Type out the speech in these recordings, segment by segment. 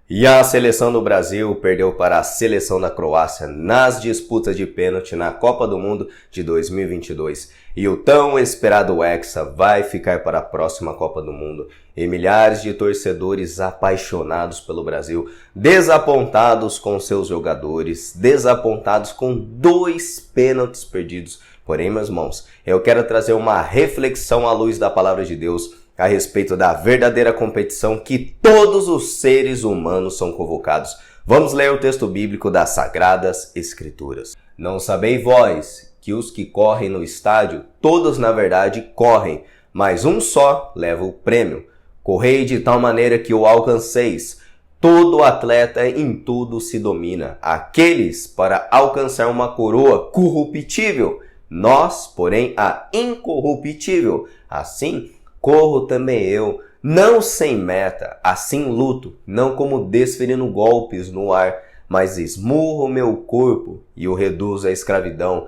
E a seleção do Brasil perdeu para a seleção da Croácia nas disputas de pênalti na Copa do Mundo de 2022. E o tão esperado Hexa vai ficar para a próxima Copa do Mundo. E milhares de torcedores apaixonados pelo Brasil, desapontados com seus jogadores, desapontados com 2 pênaltis perdidos. Porém, meus irmãos, eu quero trazer uma reflexão à luz da palavra de Deus a respeito da verdadeira competição que todos os seres humanos são convocados. Vamos ler o texto bíblico das Sagradas Escrituras. Não sabeis vós que os que correm no estádio, todos na verdade correm, mas um só leva o prêmio. Correi de tal maneira que o alcanceis. Todo atleta em tudo se domina. Aqueles para alcançar uma coroa corruptível, nós, porém, a incorruptível. Assim, corro também eu, não sem meta, assim luto, não como desferindo golpes no ar, mas esmurro meu corpo e o reduzo à escravidão,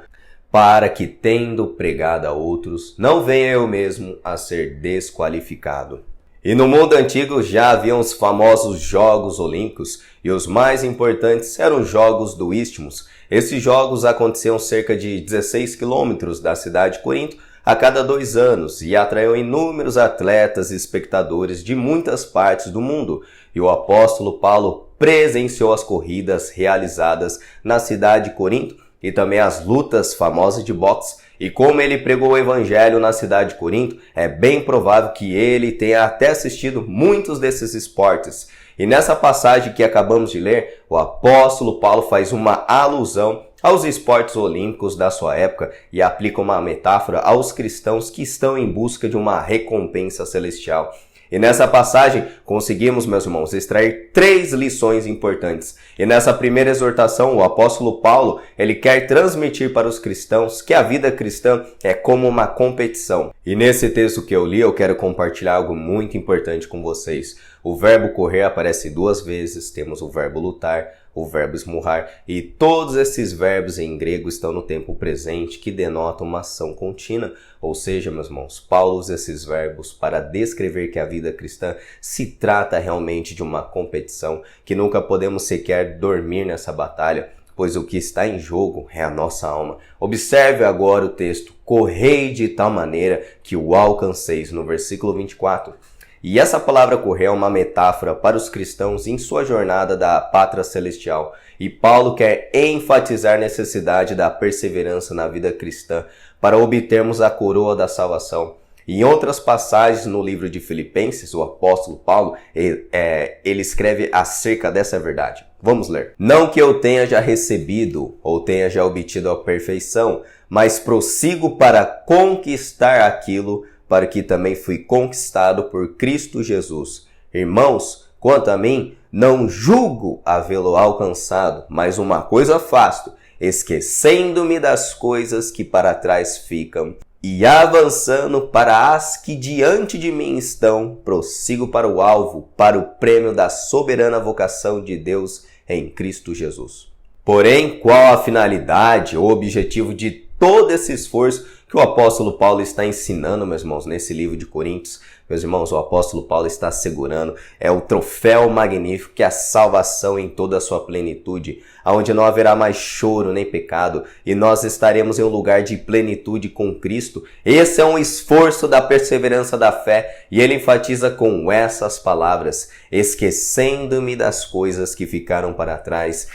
para que, tendo pregado a outros, não venha eu mesmo a ser desqualificado. E no mundo antigo já haviam os famosos Jogos Olímpicos, e os mais importantes eram os Jogos do Isthmus. Esses jogos aconteciam cerca de 16 quilômetros da cidade de Corinto, a cada 2 anos e atraiu inúmeros atletas e espectadores de muitas partes do mundo. E o apóstolo Paulo presenciou as corridas realizadas na cidade de Corinto e também as lutas famosas de boxe. E como ele pregou o evangelho na cidade de Corinto, é bem provável que ele tenha até assistido muitos desses esportes. E nessa passagem que acabamos de ler, o apóstolo Paulo faz uma alusão aos esportes olímpicos da sua época e aplica uma metáfora aos cristãos que estão em busca de uma recompensa celestial. E nessa passagem conseguimos, meus irmãos, extrair 3 lições importantes. E nessa primeira exortação, o apóstolo Paulo, ele quer transmitir para os cristãos que a vida cristã é como uma competição. E nesse texto que eu li, eu quero compartilhar algo muito importante com vocês. O verbo correr aparece 2 vezes, temos o verbo lutar, o verbo esmurrar, e todos esses verbos em grego estão no tempo presente, que denotam uma ação contínua. Ou seja, meus irmãos, Paulo usa esses verbos para descrever que a vida cristã se trata realmente de uma competição, que nunca podemos sequer dormir nessa batalha, pois o que está em jogo é a nossa alma. Observe agora o texto: correi de tal maneira que o alcanceis, no versículo 24. E essa palavra correr é uma metáfora para os cristãos em sua jornada da pátria celestial. E Paulo quer enfatizar a necessidade da perseverança na vida cristã para obtermos a coroa da salvação. E em outras passagens no livro de Filipenses, o apóstolo Paulo, ele escreve acerca dessa verdade. Vamos ler. Não que eu tenha já recebido ou tenha já obtido a perfeição, mas prossigo para conquistar aquilo para que também fui conquistado por Cristo Jesus. Irmãos, quanto a mim, não julgo havê-lo alcançado, mas uma coisa faço, esquecendo-me das coisas que para trás ficam, e avançando para as que diante de mim estão, prossigo para o alvo, para o prêmio da soberana vocação de Deus em Cristo Jesus. Porém, qual a finalidade ou objetivo de todo esse esforço que o apóstolo Paulo está ensinando, meus irmãos, nesse livro de Coríntios? Meus irmãos, o apóstolo Paulo está assegurando, é o troféu magnífico que é a salvação em toda a sua plenitude, onde não haverá mais choro nem pecado, e nós estaremos em um lugar de plenitude com Cristo. Esse é um esforço da perseverança da fé, e ele enfatiza com essas palavras: esquecendo-me das coisas que ficaram para trás,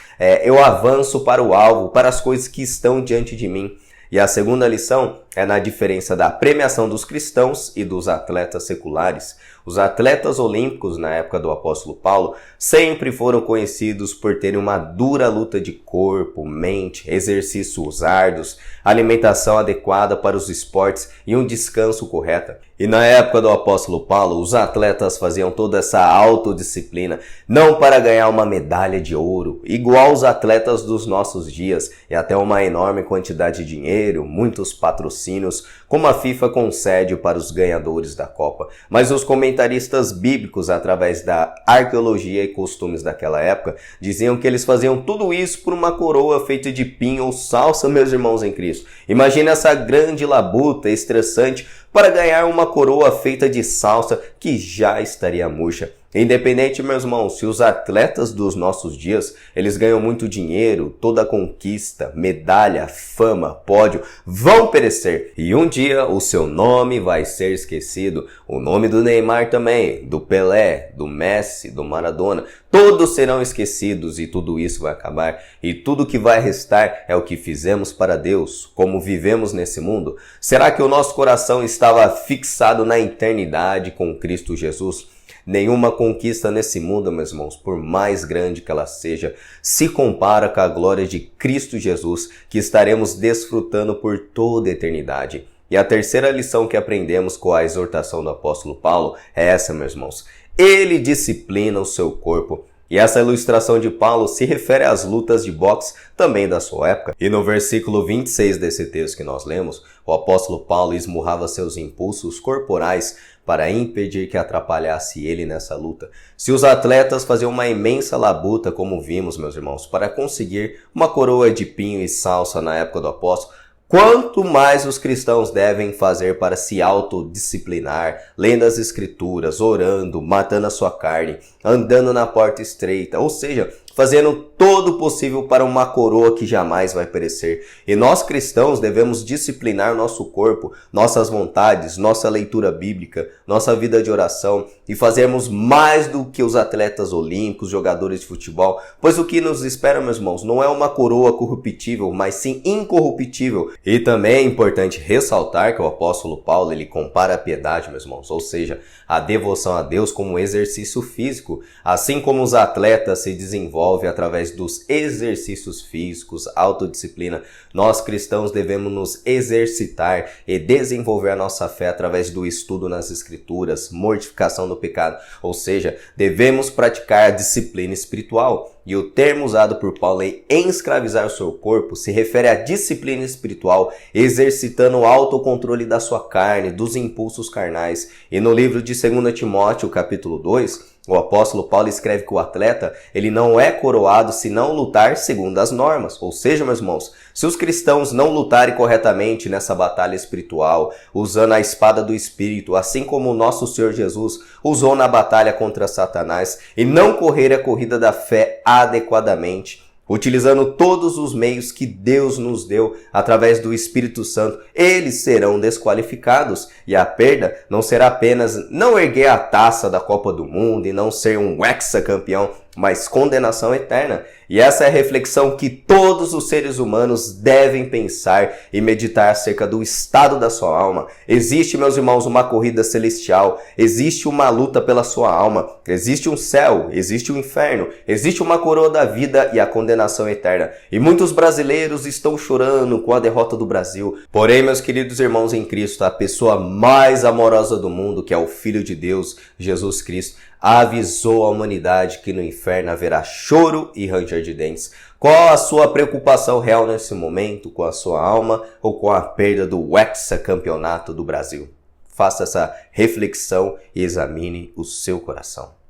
eu avanço para o alvo, para as coisas que estão diante de mim. E a segunda lição é na diferença da premiação dos cristãos e dos atletas seculares. Os atletas olímpicos, na época do apóstolo Paulo, sempre foram conhecidos por terem uma dura luta de corpo, mente, exercícios árduos, alimentação adequada para os esportes e um descanso correto. E na época do apóstolo Paulo, os atletas faziam toda essa autodisciplina, não para ganhar uma medalha de ouro, igual os atletas dos nossos dias, e até uma enorme quantidade de dinheiro, muitos patrocínios, como a FIFA concede para os ganhadores da Copa. Mas os comentaristas bíblicos, através da arqueologia e costumes daquela época, diziam que eles faziam tudo isso por uma coroa feita de pinho ou salsa, meus irmãos em Cristo. Imagina essa grande labuta estressante para ganhar uma coroa feita de salsa que já estaria murcha. Independente, meus irmãos, se os atletas dos nossos dias, eles ganham muito dinheiro, toda conquista, medalha, fama, pódio, vão perecer. E um dia o seu nome vai ser esquecido. O nome do Neymar também, do Pelé, do Messi, do Maradona. Todos serão esquecidos e tudo isso vai acabar. E tudo que vai restar é o que fizemos para Deus, como vivemos nesse mundo. Será que o nosso coração estava fixado na eternidade com Cristo Jesus? Nenhuma conquista nesse mundo, meus irmãos, por mais grande que ela seja, se compara com a glória de Cristo Jesus, que estaremos desfrutando por toda a eternidade. E a terceira lição que aprendemos com a exortação do apóstolo Paulo é essa, meus irmãos. Ele disciplina o seu corpo. E essa ilustração de Paulo se refere às lutas de boxe também da sua época. E no versículo 26 desse texto que nós lemos, o apóstolo Paulo esmurrava seus impulsos corporais para impedir que atrapalhasse ele nessa luta. Se os atletas faziam uma imensa labuta, como vimos, meus irmãos, para conseguir uma coroa de pinho e salsa na época do apóstolo, quanto mais os cristãos devem fazer para se autodisciplinar, lendo as escrituras, orando, matando a sua carne, andando na porta estreita, ou seja, fazendo todo o possível para uma coroa que jamais vai perecer. E nós cristãos devemos disciplinar nosso corpo, nossas vontades, nossa leitura bíblica, nossa vida de oração e fazermos mais do que os atletas olímpicos, jogadores de futebol, pois o que nos espera, meus irmãos, não é uma coroa corruptível, mas sim incorruptível. E também é importante ressaltar que o apóstolo Paulo, ele compara a piedade, meus irmãos, ou seja, a devoção a Deus como um exercício físico, assim como os atletas se desenvolvem através dos exercícios físicos, autodisciplina, nós cristãos devemos nos exercitar e desenvolver a nossa fé através do estudo nas escrituras, mortificação do pecado, ou seja, devemos praticar a disciplina espiritual. E o termo usado por Paulo em escravizar o seu corpo se refere à disciplina espiritual, exercitando o autocontrole da sua carne, dos impulsos carnais. E no livro de 2 Timóteo, capítulo 2, o apóstolo Paulo escreve que o atleta, ele não é coroado se não lutar segundo as normas. Ou seja, meus irmãos, se os cristãos não lutarem corretamente nessa batalha espiritual, usando a espada do Espírito, assim como o nosso Senhor Jesus usou na batalha contra Satanás, e não correr a corrida da fé adequadamente, utilizando todos os meios que Deus nos deu através do Espírito Santo, eles serão desqualificados. E a perda não será apenas não erguer a taça da Copa do Mundo e não ser um hexacampeão, mas condenação eterna. E essa é a reflexão que todos os seres humanos devem pensar e meditar acerca do estado da sua alma. Existe, meus irmãos, uma corrida celestial, existe uma luta pela sua alma, existe um céu, existe um inferno, existe uma coroa da vida e a condenação eterna. E muitos brasileiros estão chorando com a derrota do Brasil. Porém, meus queridos irmãos em Cristo, a pessoa mais amorosa do mundo, que é o Filho de Deus, Jesus Cristo, avisou a humanidade que no inferno haverá choro e ranger de dentes. Qual a sua preocupação real nesse momento com a sua alma ou com a perda do hexacampeonato do Brasil? Faça essa reflexão e examine o seu coração.